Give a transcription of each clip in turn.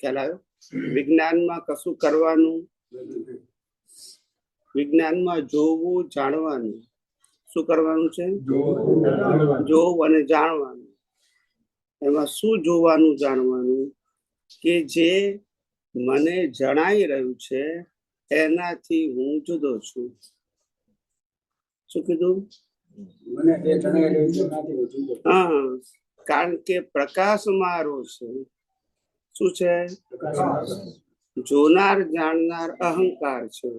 ખ્યાલ આવ્યો? વિજ્ઞાનમાં કશું કરવાનું, વિજ્ઞાનમાં જોવું, જાણવાનું. શું કરવાનું છે? જોવું અને જાણવાનું. એમાં શું જોવાનું, જાણવાનું? કે જે મને જણાઈ રહ્યું છે એનાથી હું જુદો છું. શું કીધું? હા, કારણ કે પ્રકાશ મારો છે. શું છે? જોનાર જાણનાર અહંકાર છે,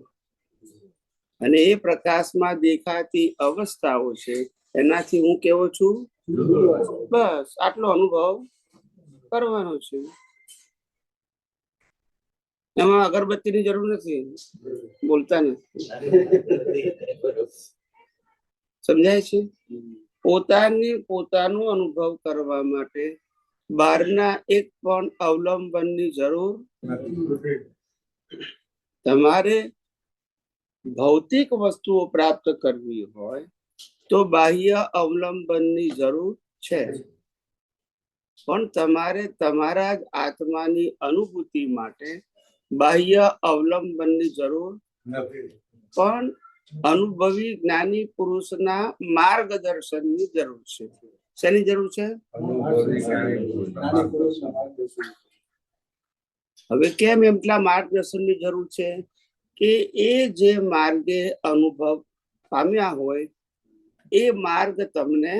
અને એ પ્રકાશમાં દેખાતી અવસ્થાઓ છે એનાથી હું કેવો છું? બસ આટલો અનુભવ કરવાનો છે. એમાં અગરબત્તીની જરૂર નથી, બોલતા નથી. સમજાય છે? પોતાનો અનુભવ કરવા માટે બહારના એક પણ અવલંબનની જરૂર નથી. તમારે ભૌતિક વસ્તુઓ પ્રાપ્ત કરવી હોય તો બાહ્ય અવલંબનની જરૂર છે, પણ તમારે તમારા જ આત્માની અનુભૂતિ માટે બાહ્ય અવલંબનની જરૂર નથી. પણ અનુભવી જ્ઞાની પુરુષના માર્ગદર્શનની જરૂર છે. શેની જરૂર છે? હવે કેમ એટલા માર્ગદર્શનની જરૂર છે? કે એ જે માર્ગે અનુભવ પામ્યા હોય એ માર્ગ તમને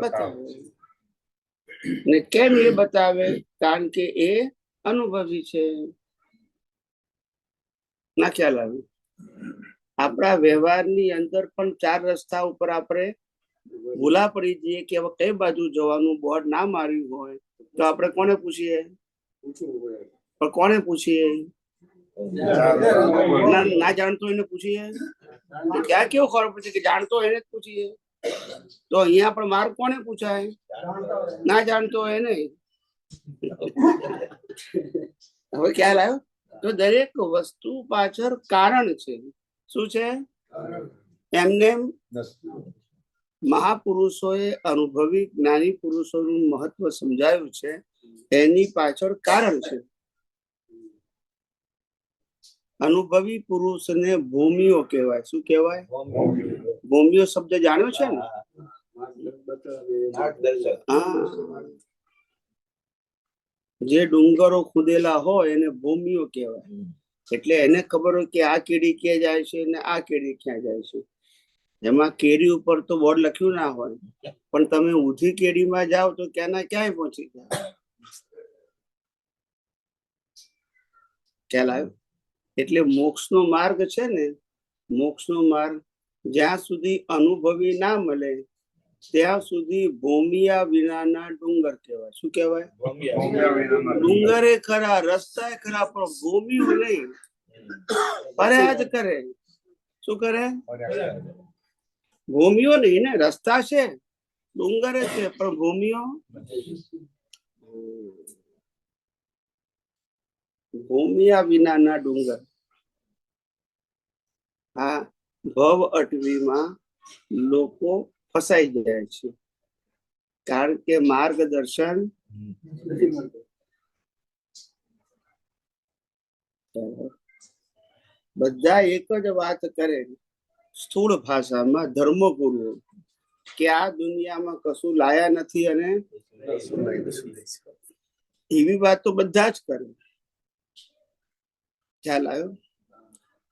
બતાવે. ને કેમ એ બતાવે? કારણ કે એ અનુભવી છે. ના ખ્યાલ આવે? આપણા વ્યવહારની અંદર પણ 4 રસ્તા ઉપર આપણે ભૂલા પડી જઈએ કે હવે કઈ બાજુ જવાનું બોર્ડ ના માર્યું હોય તો આપણે કોને પૂછીએ? પણ કોને પૂછીએ? ના જાણતો એને પૂછીએ. ક્યાં કેવું ખબર પડશે કે જાણતો એને જ પૂછીએ? તો અહીંયા પણ માર્ગ કોને પૂછાય? ના જાણતો એને. હવે ખ્યાલ આવ્યો? તો દરેક વસ્તુ પાછળ કારણ છે. શું છે? એમને મહાપુરુષોએ અનુભવી જ્ઞાની પુરુષોનું મહત્વ સમજાયું છે. એની પાછળ કારણ છે. અનુભવી પુરુષને ભૂમિઓ કહેવાય. શું કહેવાય? ભૂમિઓ શબ્દ જાણ્યો છે ને? જે ડુંગરો ખુદેલા હોય એને ભૂમિઓ કહેવાય. એટલે એને ખબર હોય કે આ કેડી ક્યાં જાય છે ને આ કેડી ક્યાં જાય છે. એમાં કેરી ઉપર તો બોર્ડ લખ્યું ના હોય, પણ તમે ઊંધી કેડીમાં જાઓ તો ક્યાંના ક્યાંય પહોંચી જાઓ. ખ્યાલ આવ્યો? એટલે મોક્ષનો માર્ગ છે ને, મોક્ષનો માર્ગ જ્યાં સુધી અનુભવી ના મળે ત્યાં સુધી ભૂમિયા વિનાના ડુંગર કહેવાય. શું કહેવાય? ડુંગરે ખરા, રસ્તા ખરા, પણ ભૂમિઓ નહીં. ફર્યા જ કરે. શું કરે? ભૂમિઓ નહીં ને, રસ્તા છે, ડુંગરે છે, પણ ભૂમિઓ. ભૂમિયા વિનાના ડુંગર. આ ભવ અટવીમાં લોકો ફસાઈ જાય છે, કારણ કે માર્ગદર્શન નથી મળતું. બધા એક જ વાત કરે સ્થૂળ ભાષામાં ધર્મગુરુઓ કે આ દુનિયામાં કશું લાયા નથી અને એવી વાત તો બધા જ કરે. ખ્યાલ આવ્યો?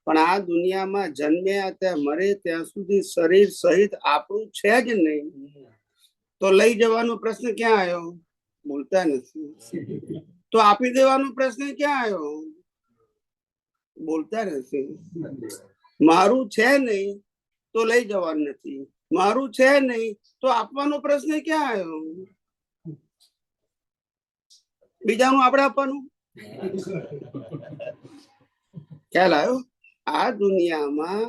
પણ આ દુનિયામાં જન્મ્યા ત્યાં મરે ત્યાં સુધી શરીર સહિત આપણું છે જ નહીં, તો લઈ જવાનો પ્રશ્ન ક્યાં આવ્યો? બોલતા નથી. તો આપી દેવાનો પ્રશ્ન ક્યાં આવ્યો? બોલતા નથી. મારું છે નહીં તો લઈ જવાનું નથી, મારું છે નહીં તો આપવાનો પ્રશ્ન ક્યાં આવ્યો? બીજાનું આપણે આપવાનું. ખ્યાલ આવ્યો? આ દુનિયામાં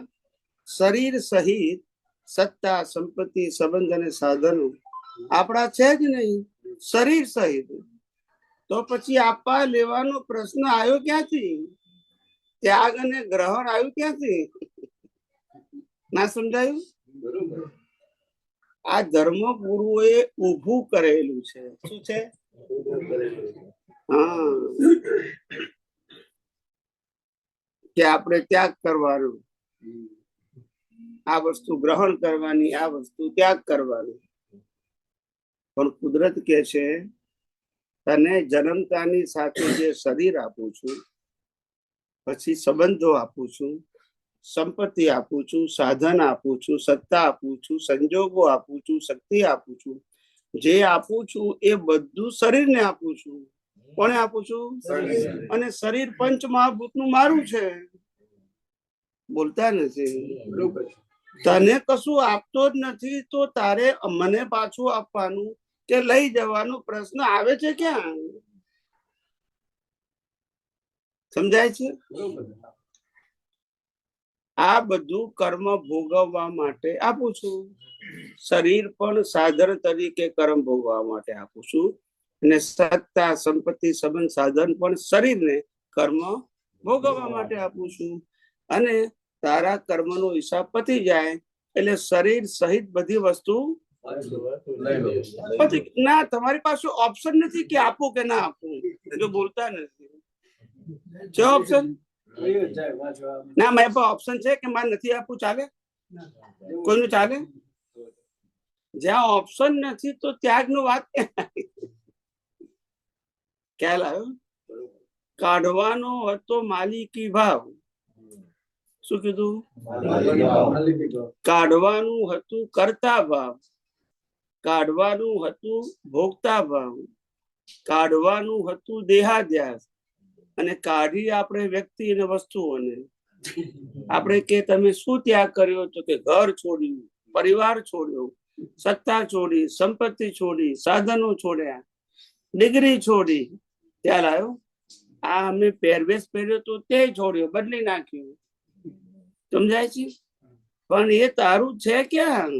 શરીર સહિત સત્તા, સંપત્તિ, સંબંધ અને સાધનો આપણા છે જ નહીં, શરીર સહિત. તો પછી આપવા લેવાનો પ્રશ્ન આવ્યો ક્યાંથી? ત્યાગ અને ગ્રહણ આવ્યું ક્યાંથી? ના સમજાયું? આ ધર્મ ગુરુઓએ ઊભું કરેલું છે. શું છે? હા, કે આપણે ત્યાગ કરવાનો, આ વસ્તુ ગ્રહણ કરવાની, આ વસ્તુ ત્યાગ કરવાની. પણ કુદરત કે છે તને જન્મતાની સાથે જે શરીર આપું છું, પછી સંબંધો આપું છું, સંપત્તિ આપું છું, સાધન આપું છું, સત્તા આપું છું, સંજોગો આપું છું, શક્તિ આપું છું, જે આપું છું એ બધું શરીરને આપું છું. કોને આપું છું? અને શરીર પંચ મહાભૂતનું મારું છે. બોલતા નથી. તને કશું આપતો જ નથી તો તારે મને પાછું આપવાનું કે લઈ જવાનો પ્રશ્ન આવે છે ક્યાં? સમજાય છે? આ બધું કર્મ ભોગવવા માટે આપું છું. શરીર પણ સાધન તરીકે કર્મ ભોગવવા માટે આપું છું. અને સત્તા, સંપત્તિ, સંબંધ, સાધન પણ શરીરને કર્મ ભોગવવા માટે આપું છું. અને તારા કર્મનો હિસાબ પતી જાય એટલે શરીર સહિત બધી વસ્તુ ના, તમારી પાસે ઓપ્શન નથી કે આપું કે ના આપું. જો બોલતા નથી છે ઓપ્શન. ના, મારી પાસે ઓપ્શન છે કે મારે નથી આપવું, ચાલે? કોઈનું ચાલે? જ્યાં ઓપ્શન નથી તો ત્યાગ નું વાત ખ્યાલ આવ્યો? કાઢવાનો હતો માલિકી ભાવ. શું કીધું? કાઢવાનું હતું કર્તા ભાવ, કાઢવાનું હતું ભોગતા ભાવ, કાઢવાનું હતું દેહાધ્યાસ, અને કાઢી આપણે વ્યક્તિ અને વસ્તુઓને. આપણે કે તમે શું ત્યાગ કર્યો? તો કે ઘર છોડ્યું, પરિવાર છોડ્યો, સત્તા છોડી, સંપત્તિ છોડી, સાધનો છોડ્યા, ડિગ્રી છોડી. ત્યાર આવ્યો આ અમે પહેરવેશ પહેર્યો તો તે છોડ્યો, બદલી નાખ્યું. સમજાય છે? પણ એ તારું છે ક્યાં?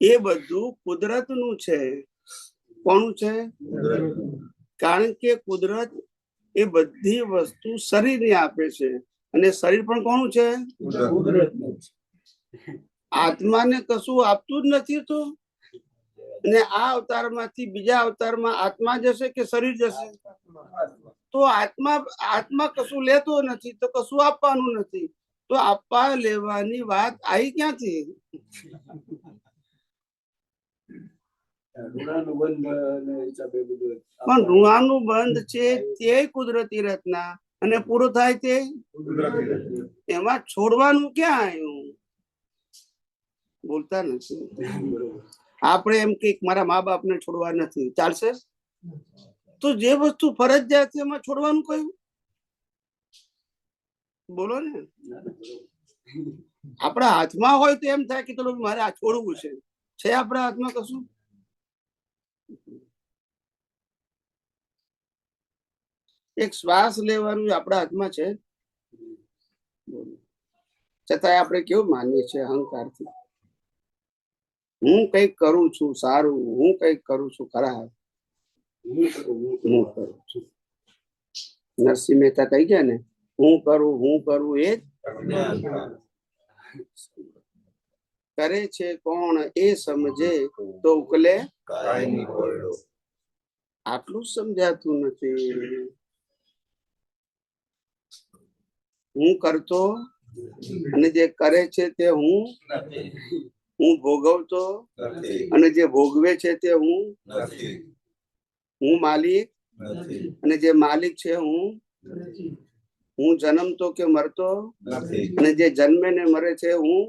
એ બધું કુદરતનું છે. કોનું છે? કારણ કે કુદરત એ બધી વસ્તુ શરીરને આપે છે. અને શરીર પણ કોનું છે? આત્માને કશું આપતું જ નથી. તો અને આ અવતારમાંથી બીજા અવતારમાં આત્મા જશે કે શરીર જશે? તો આત્મા કશું લેતો નથી તો કશું આપવાનું નથી. તો આપવા લેવાની વાત આવી ક્યાંથી? પણ ઋણાનું બંધ છે તે કુદરતી રચના, અને પૂરો થાય તે એમાં છોડવાનું ક્યાં આવ્યું? બોલતા નથી. આપણે એમ કે મારા મા બાપ ને છોડવા નથી, ચાલશે? તો જે વસ્તુ ફરજિયાત છે એમાં છોડવાનું કયું? બોલો ને. આપણા હાથમાં હોય તો એમ થાય કે ચલો મારે આ છોડવું છે આપણા હાથમાં કશું? એક શ્વાસ લેવાનું આપણા હાથમાં છે, છતાંય આપણે કેવું માનીએ છીએ અહંકારથી. હું કઈક કરું છું સારું, હું કઈક કરું છું ખરાબ, હું કરું છું. નરસિંહ મહેતા કહી ગયા ને, હું કરું એ કરે છે કોણ એ સમજે તો ઉકલે. આટલું સમજાતું નથી. હું કરતો અને જે કરે છે તે હું ભોગવતો અને જે ભોગવે છે તે હું માલિક અને જે માલિક છે હું જન્મતો કે મરતો અને જે જન્મે ને મરે છે હું.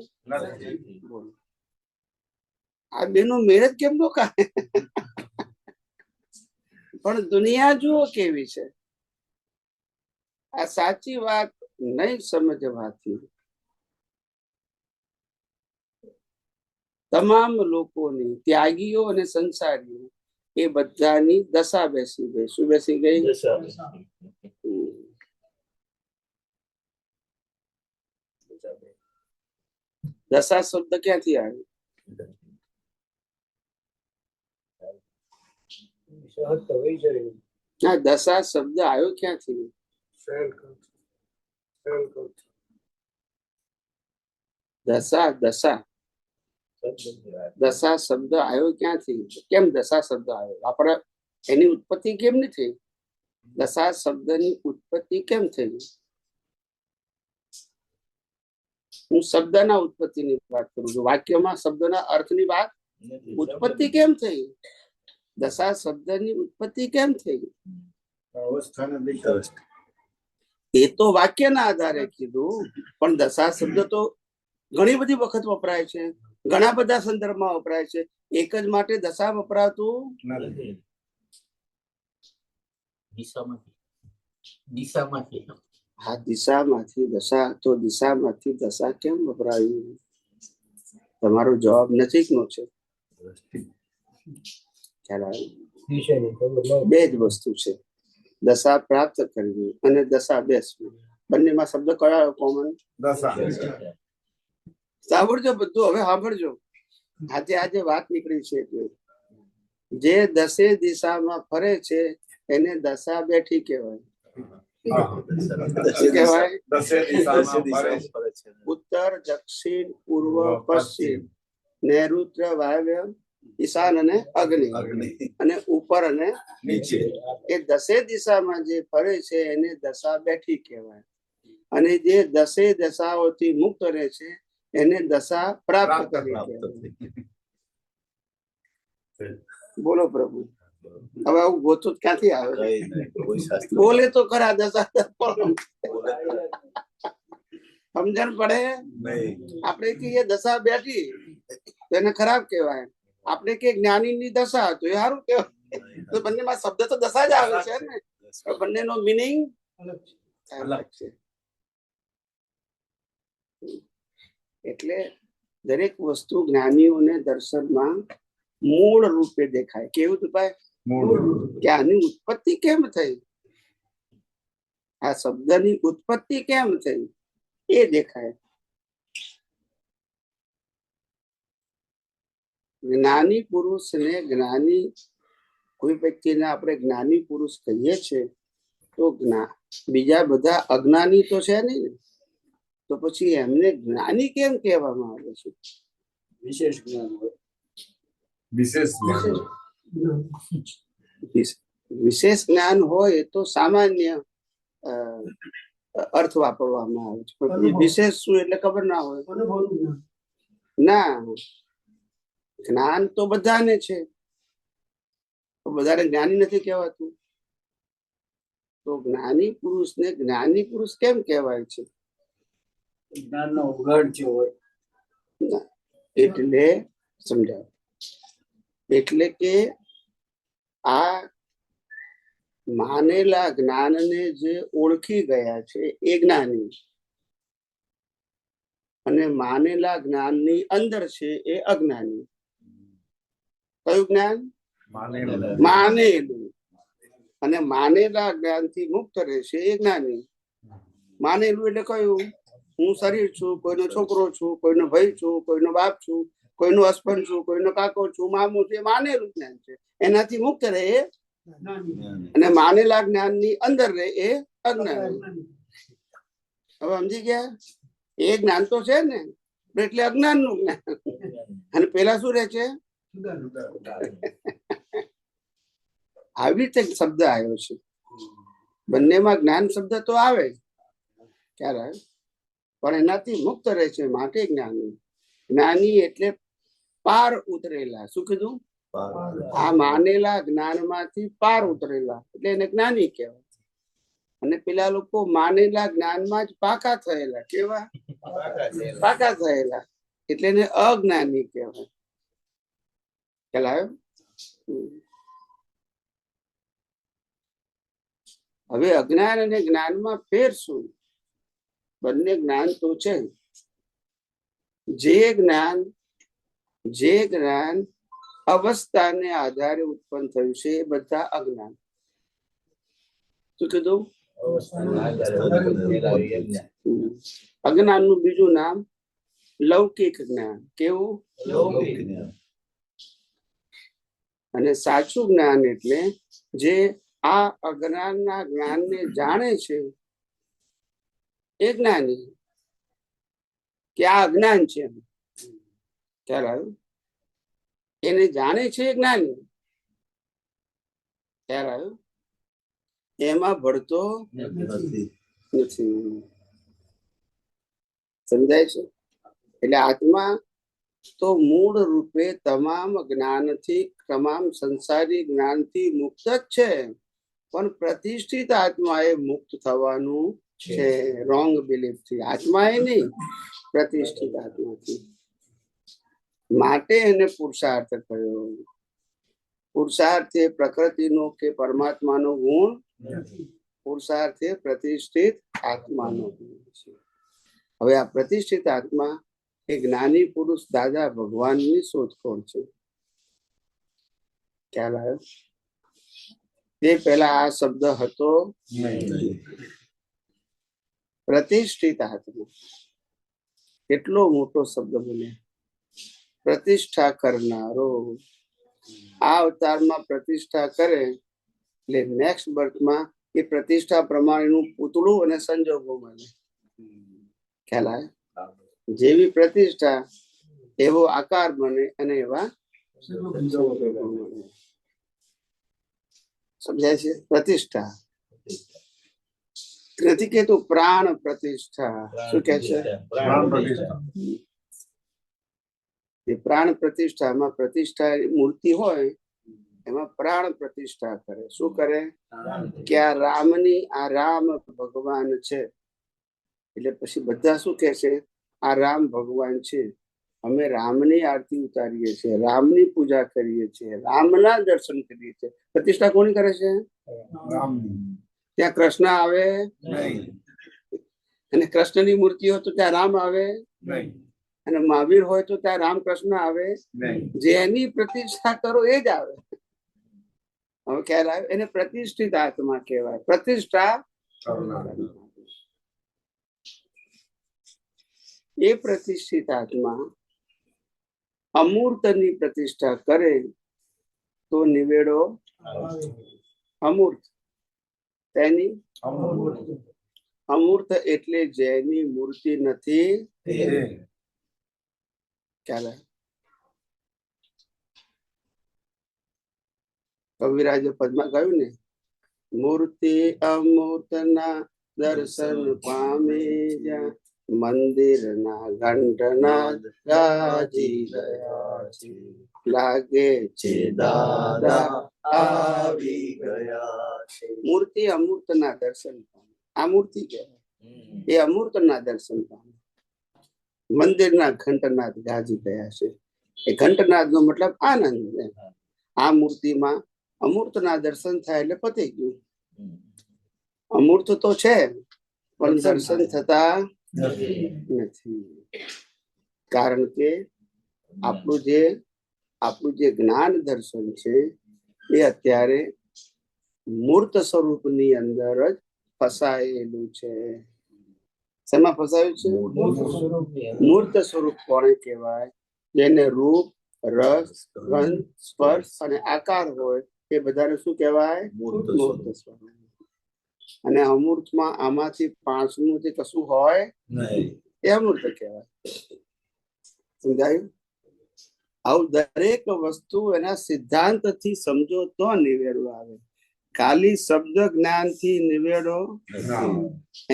આ બેનો મેળ જ કેમ નો કાઢે? પણ દુનિયા જુઓ કેવી છે. આ સાચી વાત નહીં સમજવાથી તમામ લોકોની, ત્યાગીઓ અને સંસારીઓ, એ બધાની દશા બેસી ગઈ. શું બેસી ગઈ? દશા શબ્દ ક્યાંથી આવ્યો? દશા શબ્દ આવ્યો ક્યાંથી? દશા દશા શબ્દ આવ્યો ક્યાંથી? કેમ દશા શબ્દ આવ્યો? આપણે એની ઉત્પત્તિ કેમ નહીં થઈ? દશા શબ્દની ઉત્પત્તિ કેમ થઈ? હું શબ્દના ઉત્પત્તિની વાત કરું છું. વાક્યમાં શબ્દના અર્થની વાત. ઉત્પત્તિ કેમ થઈ? દશા શબ્દની ઉત્પત્તિ કેમ થઈ? એ તો વાક્યના આધારે કીધું, પણ દશા શબ્દ તો ઘણી બધી વખત વપરાય છે, ઘણા બધા સંદર્ભમાં વપરાય છે. એક જ માટે દશા વપરાતું હા, દિશામાંથી દશા. તો દિશામાંથી દશા કેમ વપરાયું? તમારો જવાબ નજીકનો છે. ખ્યાલ આવ્યો? બે જ વસ્તુ છે, દશા પ્રાપ્ત કરવી અને દશા બેસવી. બંનેમાં શબ્દ કયો કોમન? સાંભળજો બધું, હવે સાંભળજો. આજે વાત નીકળી છે જે દસે દિશામાં ફરે છે એને દશા બેઠી કહેવાય. ઉત્તર, દક્ષિણ, પૂર્વ, પશ્ચિમ, નૈઋત્ય, વાયવ્ય, ઈશાન અને અગ્નિ, અને ઉપર અને નીચે. એ દસે દિશામાં જે ફરે છે એને દશા બેઠી કહેવાય. અને જે દસે દશાઓથી મુક્ત રહે છે એને દશા પ્રાપ્ત કરી કહેવાય. બોલો પ્રભુ, હવે આવું ગોતું ક્યાંથી આવે? બોલે તો ખરા દશા. સમજણ પડે? આપણે કહીએ દશા બેઠી તો એને ખરાબ કહેવાય. આપણે કે જ્ઞાનીની દશા તો એ સારું કહેવાય. તો બંનેમાં શબ્દ તો દશા જ આવે છે ને, બંનેનો મિનિંગ અલગ છે. એટલે દરેક વસ્તુ જ્ઞાનીઓને દર્શનમાં મૂળ રૂપે દેખાય. કેવું ભાઈ? કે આની ઉત્પત્તિ કેમ થઈ, આ શબ્દની ઉત્પત્તિ કેમ થઈ એ દેખાય. જ્ઞાની પુરુષ ને જ્ઞાની, કોઈ વ્યક્તિને આપણે જ્ઞાની પુરુષ કહીએ છીએ તો બીજા બધા અજ્ઞાની તો છે નહીં, તો પછી એમને જ્ઞાની કેમ કહેવામાં આવે છે? વિશેષ જ્ઞાન હોય. વિશેષ જ્ઞાન હોય તો સામાન્ય અર્થ વાપરવામાં આવે છે. વિશેષ શું એટલે ખબર ના હોય ના. જ્ઞાન તો બધાને છે, બધાને જ્ઞાની નથી કહેવાતું. તો જ્ઞાની પુરુષને જ્ઞાની પુરુષ કેમ કહેવાય છે? જ્ઞાનનો ઉઘાડ જે હોય એટલે સમજાવ. એટલે કે આ માનેલા જ્ઞાનને જે ઓળખી ગયા છે એ જ્ઞાની, અને માનેલા જ્ઞાનની અંદર છે એ અજ્ઞાની. કયું જ્ઞાન? માનેલું. અને માનેલા જ્ઞાનથી મુક્ત રહેશે એ જ્ઞાની. માનેલું એટલે કયું? હું શરીર છું, કોઈનો છોકરો છું, કોઈનો ભાઈ છું, કોઈનો બાપ છું, કોઈનો હસબન્ડ છું, કોઈનો કાકો છું, મામું છે. માનેલું જ્ઞાન છે, એનાથી મુક્ત રહે એ. અને માનેલા જ્ઞાનની અંદર રહે એ અજ્ઞાની. હવે સમજી ગયા? એ જ્ઞાન તો છે ને, એટલે અજ્ઞાન નું જ્ઞાન. અને પેલા શું રહે છે? આવી રીતે શબ્દ આવ્યો છે. બંનેમાં જ્ઞાન શબ્દ તો આવે ક્યારે, પણ એનાથી મુક્ત રહે છે માટે જ્ઞાની. જ્ઞાની એટલે પાર ઉતરેલા. શું કીધું? આ માનેલા જ્ઞાનમાંથી પાર ઉતરેલા એટલે એને જ્ઞાની કહેવાય. અને પેલા લોકો માનેલા જ્ઞાનમાં જ પાકા થયેલા. કેવા? પાકા થયેલા એટલે એને અજ્ઞાની કહેવાય. ખ્યાલ આવ્યો? હવે અજ્ઞાન અને જ્ઞાનમાં ફેર શું? બંને જ્ઞાન તો છે. જે જ્ઞાન અવસ્થાને આધારે ઉત્પન્ન થયું છે એ બધા અજ્ઞાન. શું કીધું? અજ્ઞાન નું બીજું નામ લૌકિક જ્ઞાન. કેવું? લૌકિક જ્ઞાન. અને સાચું જ્ઞાન એટલે જે આ અજ્ઞાનના જ્ઞાનને જાણે છે એ જ્ઞાની, કે આ અજ્ઞાન છે. ખ્યાલ આવ્યો? એને જાણે છે જ્ઞાની, ખ્યાલ આવ્યો? એમાં ભળતો નથી. સમજાય છે? એટલે આત્મા તો મૂળ રૂપે તમામ જ્ઞાનથી, તમામ સંસારી જ્ઞાનથી મુક્ત જ છે, પણ પ્રતિષ્ઠિત આત્મા એ મુક્ત થવાનું છે રોંગ બિલીફ થી. આત્મા એ નહીં, પ્રતિષ્ઠિત આત્માથી. માટે એને પુરુષાર્થ કહ્યો. પુરુષાર્થ એ પ્રકૃતિનો કે પરમાત્માનો ગુણ, પુરુષાર્થ એ પ્રતિષ્ઠિત આત્માનો ગુણ છે. હવે આ પ્રતિષ્ઠિત આત્મા એ જ્ઞાની પુરુષ દાદા ભગવાનની શોધખોળ છે. ખ્યાલ આવ્યો? તે પહેલા આ શબ્દ હતો પ્રતિષ્ઠિત આત્મા. કેટલો મોટો શબ્દ બને! પ્રતિષ્ઠા કરનારો. આ અવતારમાં પ્રતિષ્ઠા કરે એટલે નેક્સ્ટ બર્થમાં એ પ્રતિષ્ઠા પ્રમાણેનું પૂતળું અને સંજોગો મળે. ખ્યાલ આવે? જેવી પ્રતિષ્ઠા એવો આકાર બને અને એવા સંજોગો મળે. સમજાય છે? પ્રતિષ્ઠા નથી કેતું પ્રાણ પ્રતિષ્ઠા. શું કે છે? પ્રાણ પ્રતિષ્ઠામાં પ્રતિષ્ઠા મૂર્તિ હોય એમાં પ્રાણ પ્રતિષ્ઠા કરે. શું કરે? કે આ રામની, આ રામ ભગવાન છે. એટલે પછી બધા શું કે છે? આ રામ ભગવાન છે, અમે રામની આરતી ઉતારીએ છીએ, રામની પૂજા કરીએ છીએ, રામના દર્શન કરીએ છીએ. પ્રતિષ્ઠા કોની કરે છે? ત્યાં કૃષ્ણ આવે અને કૃષ્ણની મૂર્તિ હોય તો ત્યાં રામ આવે, અને મહાવીર હોય તો ત્યાં રામકૃષ્ણ આવે. જેની પ્રતિષ્ઠા કરો એ જ આવે. હવે ખ્યાલ આવે? એને પ્રતિષ્ઠિત આત્મા કહેવાય. પ્રતિષ્ઠા એ પ્રતિષ્ઠિત આત્મા અમૂર્તની પ્રતિષ્ઠા કરે તો નિવેડો અમૂર્ત. તેની અમૂર્ત એટલે જેની મૂર્તિ નથી. ખ્યાલ આવે? કવિરાજે પદમાં કહ્યું ને, મૂર્તિ અમૂર્તના દર્શન પામે જ્યાં મંદિરના ઘંટનાદ ગાજી ગયા છે. લાગે છે દાદા આવી ગયા છે. મૂર્તિ અમૂર્તના દર્શન પામે. આ મૂર્તિ કહેવાય. એ અમૂર્તના દર્શન પામે. મંદિરના ઘંટનાદ ગાજી ગયા છે. એ ઘંટનાદ નો મતલબ આનંદ. આ મૂર્તિમાં અમૂર્તના દર્શન થાય એટલે પતી ગયું. અમૂર્ત તો છે પણ દર્શન થતા નથી. કારણ કે આપણું જે જ્ઞાન દર્શન છે એ અત્યારે મૂર્ત સ્વરૂપની અંદર જ ફસાયેલું છે. શેમાં ફસાયું છે? મૂર્ત સ્વરૂપ કોને કહેવાય? જેને રૂપ, રસ, ગંધ, સ્પર્શ અને આકાર હોય એ બધાને શું કહેવાય? મૂર્ત સ્વરૂપ. અને અમૂર્તમાં આમાંથી પાંચમું જે કશું હોય એ અમૂર્ત કહેવાય. સમજાયું? આવું દરેક વસ્તુ એના સિદ્ધાંતથી સમજો તો નિવેડો આવે. ખાલી શબ્દ જ્ઞાનથી નિવેડો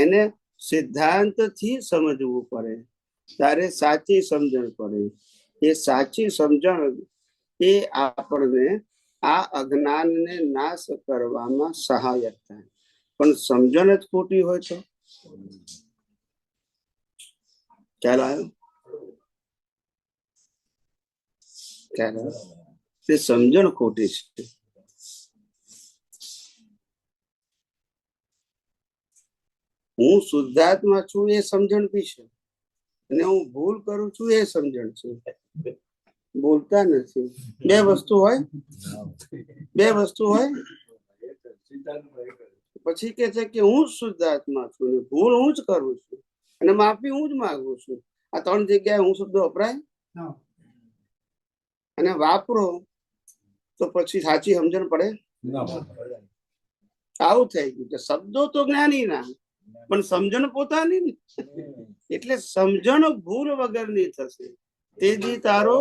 એને સિદ્ધાંતથી સમજવું પડે, ત્યારે સાચી સમજણ પડે. એ સાચી સમજણ એ આપણને આ અજ્ઞાનને નાશ કરવામાં સહાયક થાય. પણ સમજણ જ ખોટી હોય તો ખ્યાલ આવ્યો? તે સમજણ ખોટી છે. હું શુદ્ધાત્મા છું એ સમજણ બી છે, અને હું ભૂલ કરું છું એ સમજણ છે. બોલતા નથી. બે વસ્તુ હોય પછી કે છે કે હું શુદ્ધાત્મા છું ને ભૂલ હું જ કરું છું અને માફી હું જ માંગુ છું. આ ત્રણ જગ્યાએ હું શબ્દો વપરાય અને વાપરો તો પછી સાચી સમજણ પડે. આવું થઈ ગયું કે શબ્દો તો જ્ઞાની ના પણ સમજણ પોતાની. એટલે સમજણ ભૂલ વગરની થશે. તેજી તારો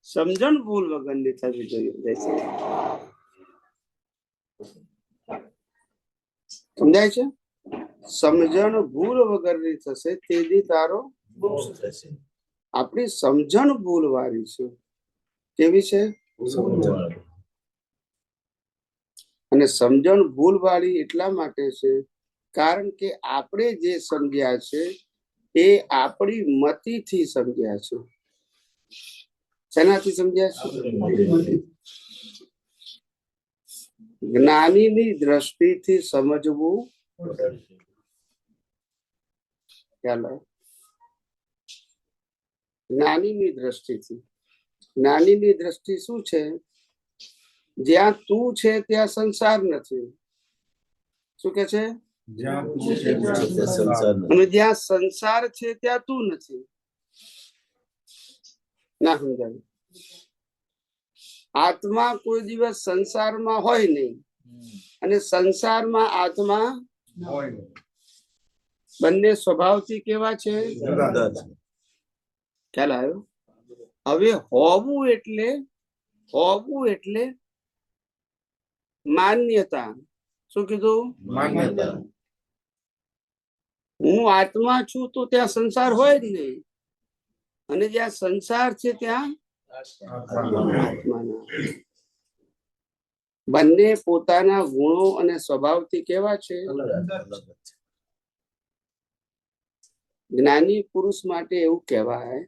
સમજણ ભૂલ વગરની થવી જોઈએ. સમજાય છે? સમજણ ભૂલ વગરની થશે તેજી તારો આપણી સમજણ ભૂલ વાળી છે. કેવી છે? અને સમજણ ભૂલ વાળી એટલા માટે છે કારણ કે આપણે જે સમજ્યા છે એ આપણી મતિથી સમજ્યા છે. શેનાથી સમજ્યા છે? જ્ઞાનીની દ્રષ્ટિથી સમજવું. ચાલો, જ્ઞાનીની દ્રષ્ટિથી. જ્ઞાનીની દ્રષ્ટિ શું છે? જ્યાં તું છે ત્યાં સંસાર નથી. શું કે છે? અને જ્યાં સંસાર છે ત્યાં તું નથી. ના સમજાય? આત્મા કોઈ દિવસ સંસારમાં હોય નહીં અને સંસારમાં આત્મા બંને સ્વભાવથી કેવા છે? ખ્યાલ આવ્યો? હવે હોવું એટલે માન્યતા. શું કીધું? માન્યતા. હું આત્મા છું તો ત્યાં સંસાર હોય જ નહીં, અને જ્યાં સંસાર છે ત્યાં આત્માના. બંને પોતાના ગુણો અને સ્વભાવથી કેવા છે? જ્ઞાની પુરુષ માટે એવું કહેવાય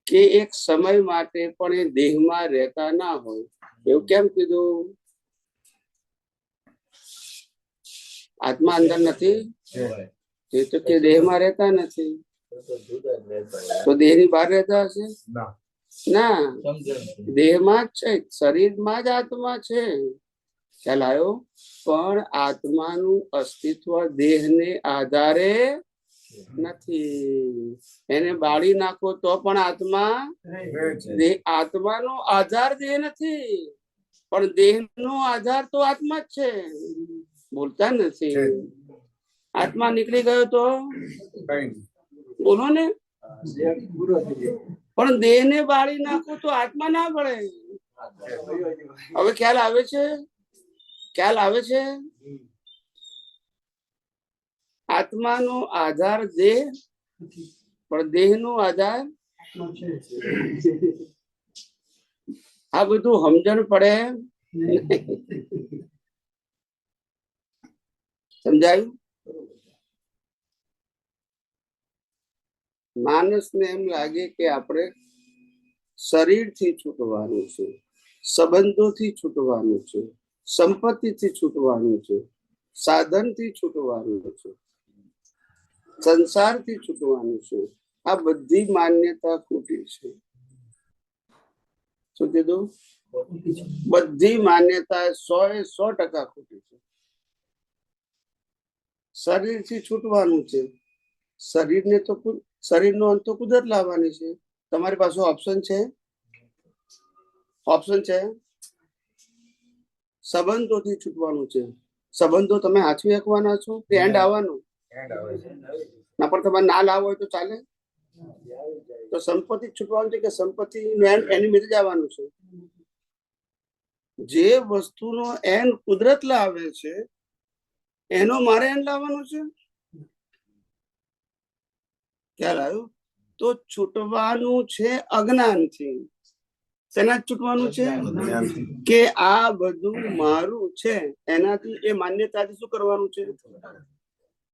કે એક સમય માટે પણ એ દેહમાં રહેતા ના હોય. એવું કેમ કીધું? આત્મા અંદર નથી તે તો કે દેહમાં રહેતા નથી, તો દેહની બહાર રહેતા હશે? ના, દેહમાં જ છે, શરીરમાં જ આત્મા છે. ખ્યાલ આવ્યો? પણ આત્માનું અસ્તિત્વ દેહને આધારે નથી. એને બાળી નાખો તો પણ આત્માનો આધાર દેહ નથી, પણ દેહનો આધાર તો આત્મા જ છે. બોલતા નથી. આત્મા નીકળી ગયો તો બોલો ને. પણ દેહને બાળી નાખો તો આત્મા ના પડે. હવે ખ્યાલ આવે છે? ખ્યાલ આવે છે? આત્માનો આધાર દેહ, પણ દેહનો આધાર. આ બધું સમજણ પડે? સમજાયું? માણસને એમ લાગે કે આપણે શરીરથી છૂટવાનું છે, સંબંધોથી છૂટવાનું છે, સંપત્તિથી છૂટવાનું છે, સાધનથી છૂટવાનું છે, સંસારથી છૂટવાનું છે. આ બધી માન્યતા ખોટી છે. શું કીધું? બધી માન્યતા 100% ખોટી છે. શરીરથી છૂટવાનું છે. શરીરને તો શરીરનો અંત તો કુદરત લાવવાની છે. તમારી પાસે ઓપ્શન છે? ઓપ્શન છે? સંબંધોથી છૂટવાનું છે. સંબંધો તમે હાચવી શકવાના છો કે એન્ડ આવવાનું? ના, પણ તમારે ના લાવો હોય તો ચાલે? તો સંપત્તિ છૂટવાનું છે કે સંપત્તિ એની મેળે જ આવવાનું છે? જે વસ્તુનો એન્ડ કુદરત લાવે છે એનો મારે એન્ડ લાવવાનો છે. ખ્યાલ આવ્યો? તો છૂટવાનું છે અજ્ઞાનથી. શેના છૂટવાનું છે? કે આ બધું મારું છે એનાથી, એ માન્યતાથી શું કરવાનું છે?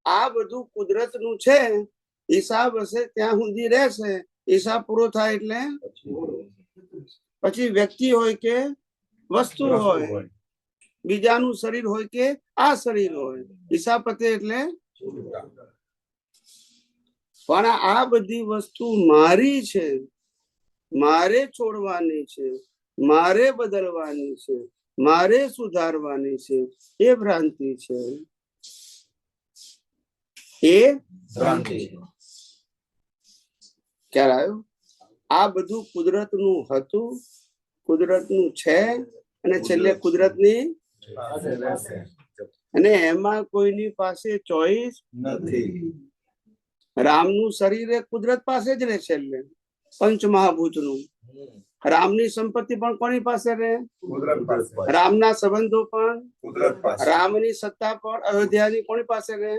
આ બધું કુદરતનું છે, હિસાબ હશે ત્યાં સુધી રહેશે. હિસાબ પૂરો થાય એટલે પછી વ્યક્તિ હોય કે વસ્તુ હોય, બીજાનું શરીર હોય કે આ શરીર હોય, હિસાબ પતે એટલે. પણ આ બધી વસ્તુ મારી છે, મારે છોડવાની છે, મારે બદલવાની છે, મારે સુધારવાની છે. એ ભ્રાંતિ છે. એ ભ્રાંતિ. ખ્યાલ આવ્યો? આ બધું કુદરતનું હતું, કુદરતનું છે, અને છેલ્લે કુદરતની, અને એમાં કોઈની પાસે ચોઈસ નથી. રામનું શરીર એ કુદરત પાસે જ રહે છે, એટલે પંચમહાભૂતનું. રામની સંપત્તિ પણ કોની પાસે રહે? રામના સંબંધો પણ, રામની સત્તા પણ અયોધ્યાની કોની પાસે રહે?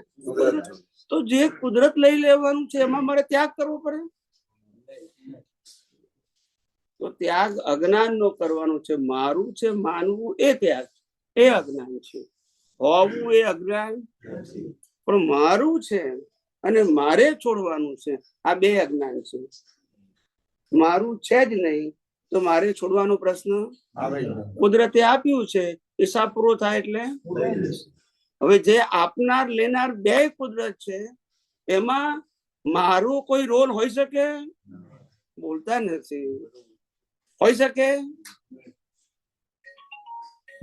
તો જે કુદરત લઈ લેવાનું છે એમાં મારે ત્યાગ કરવો પડે. તો ત્યાગ અજ્ઞાન નો કરવાનો છે. મારું છે માનવું એ ત્યાગ, એ અજ્ઞાન છે. હોવું એ અજ્ઞાન, પણ મારું છે અને મારે છોડવાનું છે, આ બે અજ્ઞાન છે. મારું છે જ નહીં તો મારે છોડવાનો પ્રશ્ન. કુદરતે આપ્યું છે, હિસાબ પૂરો થાય એટલે. હવે જે આપનાર લેનાર બે કુદરત છે, એમાં મારો કોઈ રોલ હોઈ શકે? બોલતા નથી. હોઈ શકે?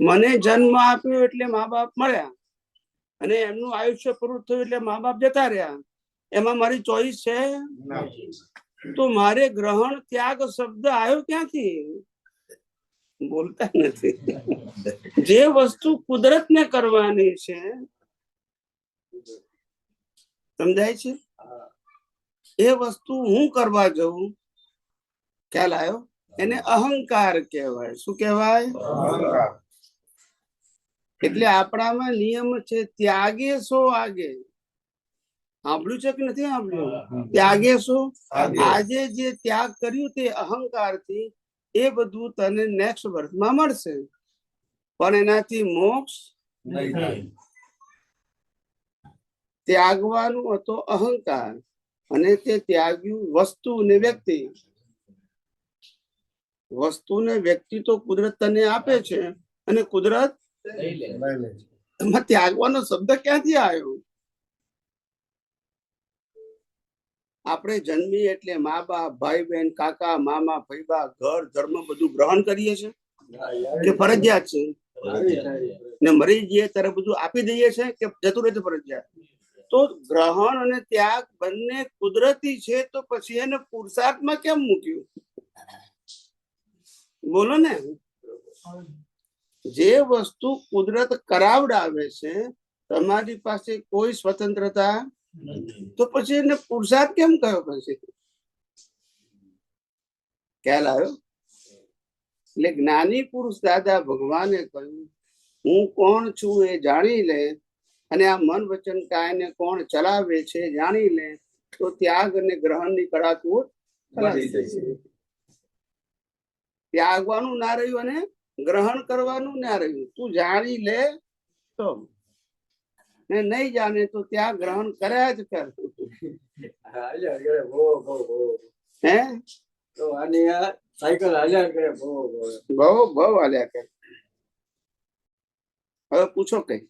મને જન્મ આપ્યો એટલે મા બાપ મળ્યા, અને એમનું આયુષ્ય પૂરું થયું એટલે મા બાપ જતા રહ્યા, એમાં મારી ચોઈસ છે? તો મારે ગ્રહણ ત્યાગ શબ્દ આવ્યો ક્યાંથી? બોલતા નથી. જે વસ્તુ કુદરતને કરવાની છે, સમજાય છે, એ વસ્તુ હું કરવા જઉં, ખ્યાલ આવ્યો? એને અહંકાર કહેવાય. શું કહેવાય? એટલે આપણામાં નિયમ છે, ત્યાગે સો આગે. સાંભળ્યું છે કે નથી સાંભળ્યું? ત્યાગે સો. આજે જે ત્યાગ કર્યું તે અહંકાર થી, એ બધું તને નેક્સ્ટ બર્થમાં મળશે, પણ એનાથી મોક્ષ નહીં. ત્યાગવાનું હતો અહંકાર, અને તે ત્યાગ્યું વસ્તુ ને વ્યક્તિ. વસ્તુ ને વ્યક્તિ તો કુદરત તને આપે છે, અને કુદરત એમાં ત્યાગવાનો શબ્દ ક્યાંથી આવ્યો? આપણે જન્મી એટલે મા બાપ, ભાઈ બહેન, કાકા મામા, ફૈબા, ઘર, ધર્મ બધું ગ્રહણ કરીએ છીએ કે ફરજિયાત છે? ને મરી જઈએ ત્યારે બધું આપી દઈએ છે કે જતું રહે છે ફરજિયાત? તો ગ્રહણ અને ત્યાગ બંને કુદરતી છે, તો પછી એને પુરુષાર્થમાં કેમ મૂક્યું? બોલો ને. જે વસ્તુ કુદરત કરાવડાવે છે, તમારી પાસે કોઈ સ્વતંત્રતા, તો પછી એને પુરુષાર્થ કેમ કયો? પછી ખ્યાલ આવ્યો? એટલે જ્ઞાની પુરુષ દાદા ભગવાને કહ્યું, હું કોણ છું એ જાણી લે, અને આ મન વચન કાયને કોણ ચલાવે છે જાણી લે, તો ત્યાગ અને ગ્રહણ ની કડાકૂટ ચલાવી દેશે. ત્યાગવાનું ના રહ્યું અને ગ્રહણ કરવાનું ના રહ્યું. તું જાણી લે તો, ને નહીં જાણે તો ત્યાં ગ્રહણ કર્યા જ કર. હે તો આની આ સાયકલ હાલ્યા કરે, બહુ હાલ્યા કરે. હવે પૂછો, કઈ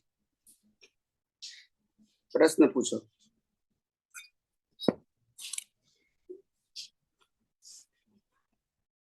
પ્રશ્ન પૂછો.